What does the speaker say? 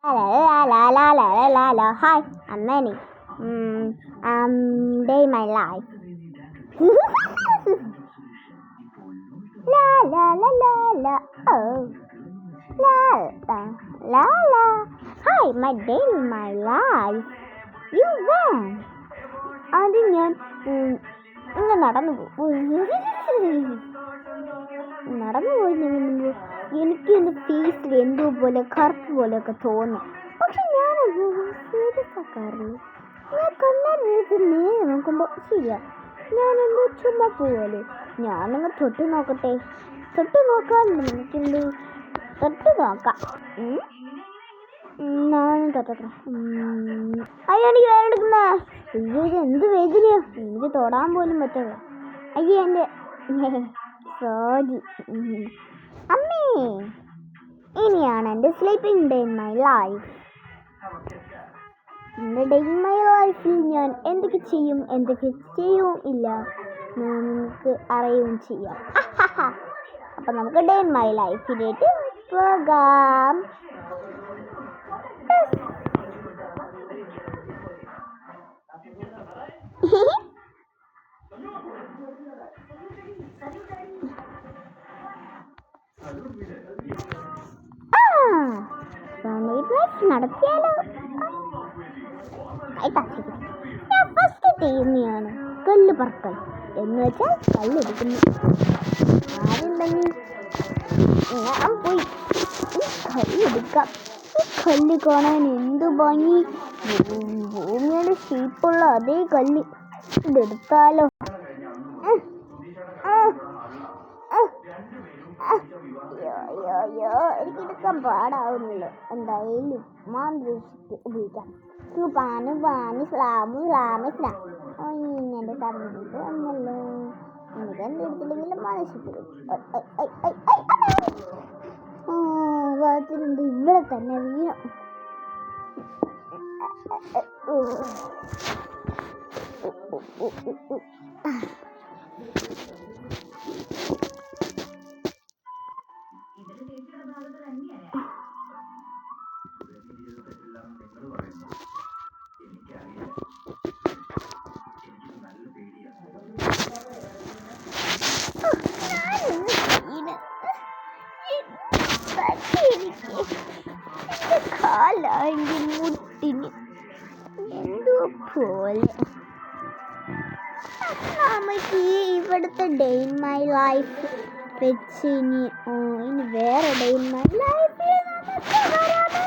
La la la la la la la la. Hi, I'm Manny. Day my life. La la la la la. Oh. La la la la. Hi, my day my life. You won. അത് ഞാൻ നടന്നു പോയി എനിക്കെൻ്റെ ഫേസിൽ എന്തോ പോലെ കറുപ്പ് പോലെയൊക്കെ തോന്നും. പക്ഷെ ഞാനത് സീരിയസ് ആക്കാറില്ല. ഞാൻ കണ്ണാടിനടുത്ത് നേരെ നോക്കുമ്പോൾ ശരിയാ, ഞാനെന്തോ ചുമ്മാ പോവല്ലേ. ഞാനങ്ങ് തൊട്ട് നോക്കട്ടെ. തൊട്ട് നോക്കാറുണ്ട് എനിക്കെന്തോ. തൊട്ട് നോക്കാം. ഞാനും തൊട്ടത്ര. അയ്യോ, എനിക്ക് വേറെ എടുക്കുന്ന. അയ്യോ, ഇത് എന്ത് വേദനയോ, എനിക്ക് തൊടാൻ പോലും പറ്റില്ല. അയ്യോ, എൻ്റെ സോറി അമ്മേ. ഇനിയാണ് എൻ്റെ sleeping day in my life. എൻ്റെ ഡേ ഇൻ മൈ ലൈഫിൽ ഞാൻ എന്തൊക്കെ ചെയ്യും ഇല്ല നിങ്ങൾക്ക് അറിയുകയും ചെയ്യാം. അപ്പം നമുക്ക് ഡേ ഇൻ മൈ ലൈഫിലേക്ക് പോകാം. നടത്തിയാലോ? ഞാൻ ഫസ്റ്റ് ചെയ്യുന്നതാണ് കല്ല് പറക്കൽ. എന്ന് വെച്ചാൽ കല്ലെടുക്കുന്നു. ആരുണ്ടെങ്കിൽ ഞാൻ പോയി കല്ലെടുക്കാം. ഈ കല്ല് കാണാൻ എന്ത് ഭംഗി! ഭൂമിയുടെ ഷേപ്പുള്ള അതേ കല്ല്. ഇതെടുത്താലോ? എനിക്കെടുക്കാൻ പാടാവുന്നില്ല. എന്തായാലും മാന്ത്രികശക്തി ഉപയോഗിക്കാം. എൻ്റെ സമയത്ത് ഒന്നല്ലോ. എനിക്ക് എന്തെടുത്തില്ലെങ്കിലും മനസ്സിലും ഭാഗത്തിലുണ്ട്. ഇവിടെ തന്നെ വീണു. കാലാൻ്റെ മുട്ടിന് എന്തോ പോലെ. നമുക്ക് ഇവിടുത്തെ ഡേ ഇൻ മൈ ലൈഫ് വെച്ച് ഇനി വേറെ ഡേ ഇൻ മൈ ലൈഫിൽ നമുക്ക് വരാമോ?